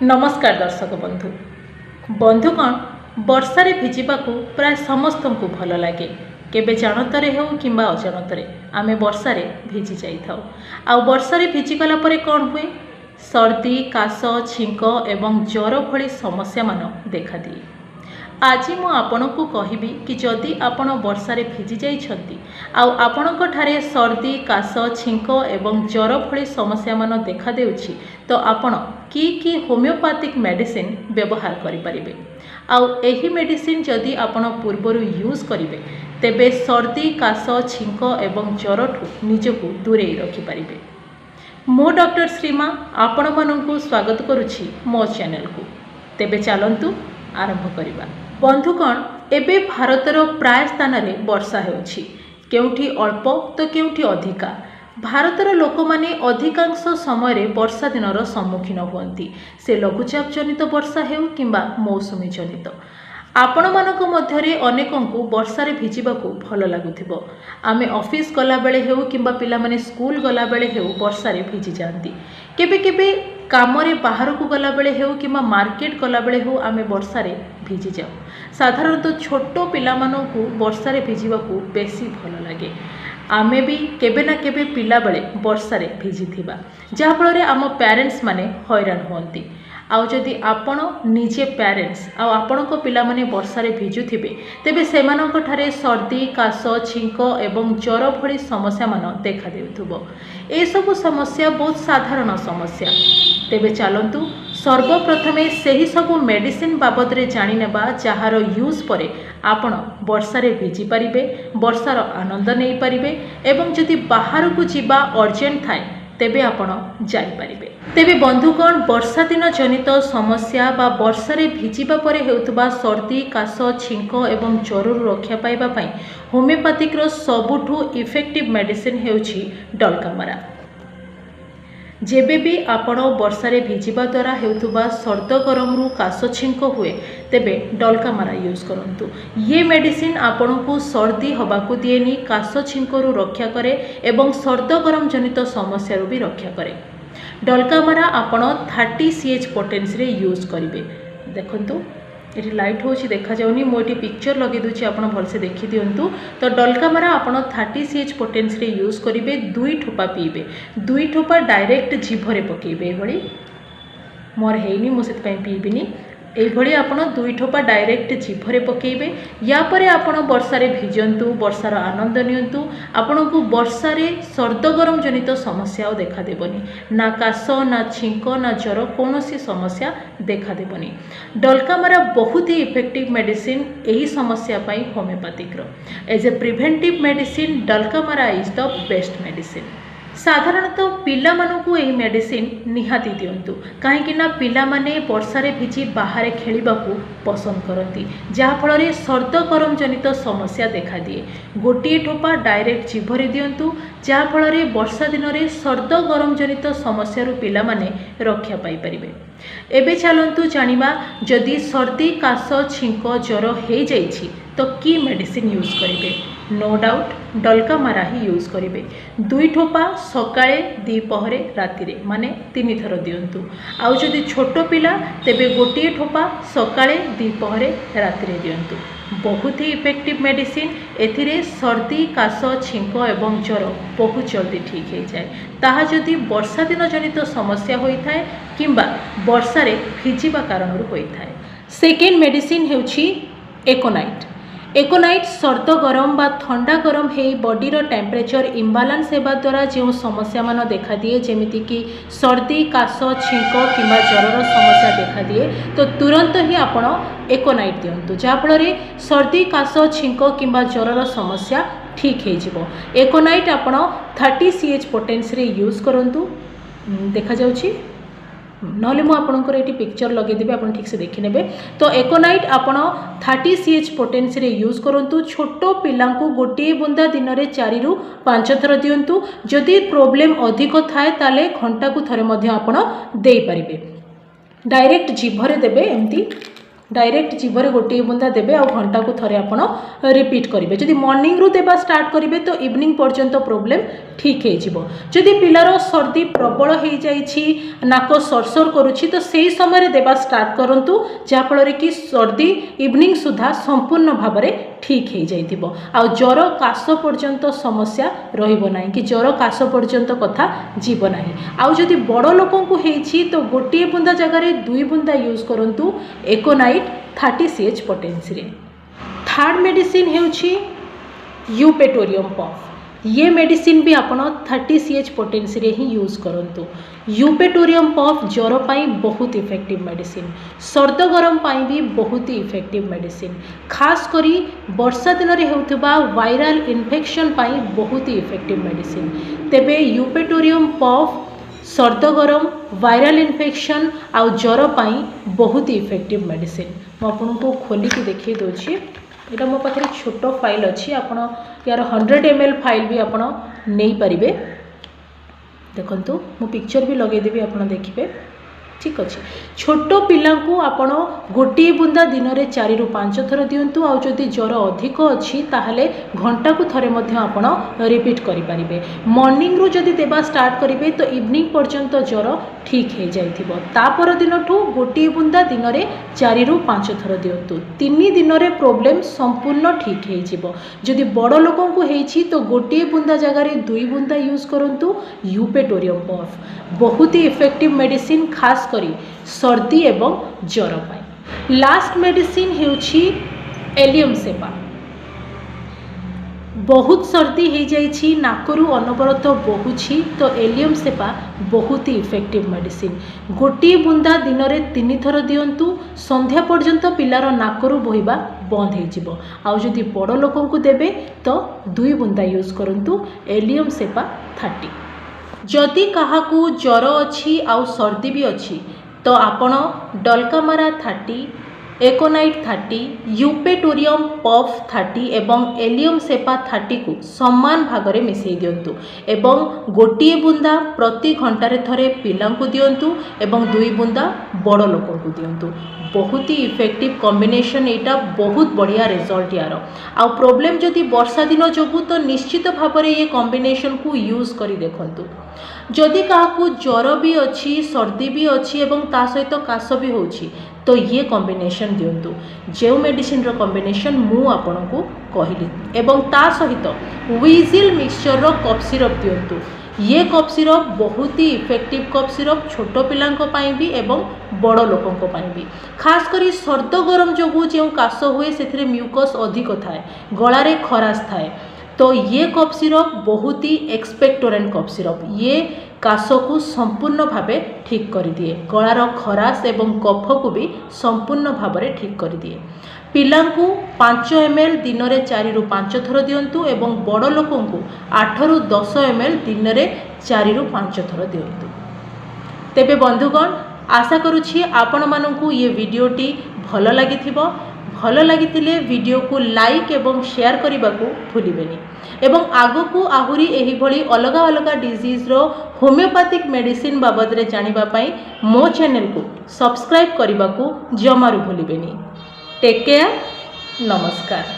नमस्कार दर्शक बंधु बंधुगण वर्षारे भिजिबाकू प्राय समस्त को भल लगे केबे जानतरे हो किंबा अजानतरे आमे वर्षारे भिजी जाई थाउ। आ वर्षारे भिजी गला परे कौन हुए सर्दी काश छींक एवं ज्वर भली समस्या मान देखा दिए। आज मु आपनकु कहिबी कि जदि आपण वर्षारे भिजी जाइछंती आउ आपणक ठारे सर्दी काश छींक एवं ज्वर भली समस्या मान देखा देउछि तो आपण की होमियोपैथिक मेडिसिन व्यवहार करि परिबे। आउ एही मेडिसिन जदि आपण पूर्वरु यूज करिवे तेबे सर्दी काश छींक एवं ज्वरठु निजकु दूरे रखि परिबे। मो डॉक्टर श्रीमा आपण मानकु स्वागत करुछि मो चैनल को। तेबे चलंतु आरंभ करिबा। बंधुगण एबे भारतर प्राय स्थान रे वर्षा हेउछि, केउठी अल्प तो केउठी अधिका। भारतर लोक माने अधिकांश समय वर्षा दिनर सम्मुखीन हुअंती, से लघुचाप जनित वर्षा हेउ किंबा मौसुमी जनित। आपण मानक मध्यरे अनेकंकु वर्षारे भिजिबाकू भल लागुथिबो। आमे ऑफिस गला बेले हेउ किंबा पिला माने स्कूल गला बेले हेउ वर्षारे भिजी जांती। केबे केबे कामरे बाहरकू गला बेले हेउ किंबा मार्केट गला बेले हेउ आमे वर्षारे भिजी जाऊ। साधारणतः छोट पिला मानकू वर्षारे भिजिबाकू बेसी भल लागे। आमे भी केबे ना केबे पिला बेले वर्षारे भिजी थिबा, जहा फଳରେ आम पेरेंट्स माने हैरान होंती। आउ जदि आपण निजे पेरेंट्स आउ आपणक पिला माने वर्षारे भिजुथिबे तेबे सेमानक ठारे सर्दी काश छींक एवं ज्वर भली समस्या मान देखा देउथुबो। ए सब समस्या बहुत साधारण समस्या। तेबे चलंतु सर्वप्रथमे सही सब मेडिसिन बाबद रे जानि नेबा जहार यूज परे आपण वर्षारे भिजी परिबे, वर्षार आनंद नै परिबे एवं जदि बाहर को जिबा अर्जेंट थाए तेबे आपण जाई परिबे। तेबे बंधुगण वर्षा दिन जनित समस्या बा वर्षारे भिजिबा परे हेउतबा सर्दी काश छींक एवं ज्वररु रक्षा पाइबा पई होमियोपैथिक रो सबुठु इफेक्टिव मेडिसिन हेउछि डलकामारा। जेबे भी आपण वर्षारे भिजिबा द्वारा हेउतबा सर्द गरम रु काश छींक हुए तेबे डलकामारा यूज करंतु। ये मेडिसिन आपण को सर्दी हबाकू दिएनी, काश छींक रु रक्षा करे एवं सर्द गरम जनित समस्या रु भी रक्षा करे। डलकामारा आपण 30 CH पोटेंस रे यूज करिवे। देखंतु ये लाइट होची देखा जाउनी, मो एटी पिक्चर लगे दूची आपण भलसे देखि दियंतु। तो डलकामारा आपण 30 CH पोटेंस रे यूज करिवे। 2 ठोपा पीबे, 2 ठोपा डायरेक्ट जीभरे पकेबे। एभली मोर हेइनी मो सेत पई पीबिनी। एभली आपण 2 ठोपा डायरेक्ट जीभरे पकेबे। या परे आपण वर्षारे भिजंतु, वर्षार आनंद नियंतु। आपनको वर्षारे सर्द गरम जनित समस्या देखा देबनी, ना काश ना छींक ना ज्वर कोनोसी समस्या देखा देबनी। डलकामारा बहुत ही इफेक्टिव मेडिसिन एही समस्या पई होमियोपैथिक रो। As a preventive medicine dulcamara is the best medicine. साधारणतः पिला मानकू एही मेडिसिन निहाती दियंतु, काहेकि ना पिला माने वर्षारे भिजी बाहर खेलिबाकू पसंद करती, जहा फଳରେ सर्द गरम जनित समस्या देखा दिए। गोटे ठोपा डायरेक्ट जीभरे दियंतु, जहा फଳରେ वर्षा दिन रे सर्द गरम जनित समस्या रु पिला माने रक्षा पाई परिबे। एबे चलंतु जानिबा जदि सर्दी काश छींक ज्वर हे जाइछि तो की मेडिसिन यूज करिवे। नो डाउट डलकामारा ही यूज करिवे। 2 ठोपा सकाळे दिपहरे रातिरे माने 3 थर दियंतु। आउ जदि छोट पिला तेबे गोटे ठोपा सकाळे दिपहरे रातिरे दियंतु। बहुत ही इफेक्टिव मेडिसिन। एथिरे सर्दी काश छींक एवं ज्वर बहुत जल्दी ठीक हो जाए, ताहा जदि वर्षा दिन जनित समस्या होई थाए किंबा वर्षारे भिजिबा कारणरु होई थाए। Second medicine हेउछि एकोनाइट। एकोनाइट सर्द गरम बा ठंडा गरम हे बॉडीर टेम्परेचर इम्बालांस हेबा द्वारा जो समस्या मान देखा दिए, जेमिति कि सर्दी काश छींक किंबा ज्वरर समस्या देखा दिए, तो तुरंत ही आपण एकोनाइट दियंतु, जहा फଳରେ सर्दी काश छींक किंबा ज्वरर समस्या ठीक हो जिवो। एकोनाइट आपण 30 CH पोटेंस रे यूज करंतु। देखा जाउछि नहले मु आपनकर एटी पिक्चर लगे देबे, आपण ठीक से देखि नेबे। तो एकोनाइट आपण 30 CH पोटेंस रे यूज करंतु। छोटो पिलांकु गोटे बुंदा दिन रे 4 रु 5 थर दियंतु। जदि प्रॉब्लम अधिक थाए ताले घंटा को थरे मध्ये आपण देई परिबे। डायरेक्ट जीभरे देबे, एमती डायरेक्ट जीभरे गोटे बुंदा देबे आ घंटा को थरे आपण रिपीट करेंगे। जदि मॉर्निंग रु देबा स्टार्ट करेंगे तो इवनिंग पर्यंत प्रोब्लेम ठीक हो। जदि पिलार सर्दी प्रबल हो जाइछि नाक सरसर करुछि तो सही समय देबा स्टार्ट करंतु जहाँफल कि सर्दी इवनिंग सुधा संपूर्ण भाव में ठीक हो जाइथिबो। आ ज्वर काश पर्यंत समस्या रहिबो नाही कि ज्वर काश पर्यंत कथा जीव नाही। आ जदि बड़ लोक को हेछि तो गोटे बुंदा जगह 2 बुंदा यूज करंतु एकोनाइट 30 CH पोटेंसी रे। थर्ड मेडिसिन हेउछि यूपेटोरियम पफ। ये मेडिसिन भी आपण 30 CH पोटेंसी रे ही यूज करंतु। यूपेटोरियम पफ ज्वर पाई बहुत इफेक्टिव मेडिसिन, सर्द गरम पाई भी बहुत ही इफेक्टिव मेडिसिन, खास करी वर्षा दिन रे हेउथबा वायरल इन्फेक्शन पाई बहुत ही इफेक्टिव मेडिसिन। तेबे यूपेटोरियम पफ सर्द गरम वायरल इन्फेक्शन आउ ज्वर पाई बहुत ही इफेक्टिव मेडिसिन। मु आपको खोलिकी देखिए दोछि। यहाँ मो पाखे छोट फाइल अच्छी आपण यार 100 ml फाइल भी आपण नहीं पारिबे। देखंतु मु पिक्चर भी लगेदेवी आपण देखिबे। ठीक अच्छे छोट पिला आपण गोटे बुंदा दिन में 4 ରୁ 5 थर दिंतु। आ जदि ज्वर अधिक अच्छी ताहले घंटा को थरे मध्य आपण रिपीट करें। मॉर्निंग रु जदि देबा स्टार्ट करेंगे तो इवनिंग पर्यंत ज्वर ठीक हो जाइथिबो। तापर दिन ठू गोटे बुंदा दिन में 4 ରୁ 5 थर दिंतु। 3 दिन में प्रोब्लेम संपूर्ण ठीक हो। जदि बड़ लोक तो गोटे बुंदा जगार 2 बुंदा यूज करंतु। यूपेटोरियम पफ बहुत ही इफेक्टिव मेडिसिन, खास करी सर्दी एवं ज्वर पाई। लास्ट मेडिसिन हेउछि एलियम सेपा। बहुत सर्दी हो जाइछि, नाकरू अनवरत बहुछि तो एलियम सेपा बहुत ही इफेक्टिव मेडिसिन। गोटे बुंदा दिन में 3 थर दिंतु। संध्या पर्यंत पिलार नाकरू बहिबा बंद हो जिवो। आउ जदि बड़ लोक को देबे तो 2 बुंदा यूज करंतु एलियम सेपा 30। जदि काहाकू ज्वर अच्छी आउ सर्दी भी अच्छी तो आपण डलकामारा 30, एकोनाइट 30, यूपेटोरियम पफ 30 एवं एलियम सेपा 30 को समान भाग में मिसई दिंतु एवं गोटे बुंदा प्रति घंटारे थरे पिला दिंतु एवं 2 बुंदा बड़ लोक को दिंतु। बहुत ही इफेक्टिव कॉम्बिनेशन, यहाँ बहुत बढ़िया रिजल्ट यार। आ प्रोब्लेम जदि वर्षा दिन जोगु तो निश्चित भाव में ये कॉम्बिनेशन को यूज करी देखंतु। जदि काहाकू ज्वर भी अच्छी, सर्दी भी अच्छी एवं ता सहित काश भी होछि तो ये कॉम्बिनेशन दिंतु। जो मेडिसिन रो कॉम्बिनेशन मु आपन को कहली एवं ता सहित विजिल मिक्सचर रो कफ सिरप दिंतु। ये कफ सिरप बहुत ही इफेक्टिव कफ सिरप, छोट पिलांको पाई भी एवं बड़ लोकों पाई भी। खास करी सर्द गरम जोगु जो काश हुए से म्यूकस अधिक थाए, गलारे खराश थाए तो ये कफ सिरप बहुत ही एक्सपेक्टोरेंट कफ सिरप। ये काश को संपूर्ण भावे ठीक कर दिए, गलार खराश एवं कफ को भी संपूर्ण भाव में ठीक कर दिए। पिलांकु 5 ml दिन में 4 ରୁ 5 थर दिंतु एवं बड़ लोक 8 ରୁ 10 ml दिन में 4 ରୁ 5 थर दिंतु। तेबे बंधुगण आशा करुछि आपण मानकु ये वीडियोटी भल लागिथिबो। भल लागिथिले वीडियो को लाइक एवं शेयर करने को भूलिबेनी एवं आगो को आहुरी एही भली अलग अलग डिजीज रो होमियोपैथिक मेडिसिन बाबद रे जानिबा पई मो चैनल को सब्सक्राइब करने को जमारू भूलिबेनी। टेक केयर, नमस्कार।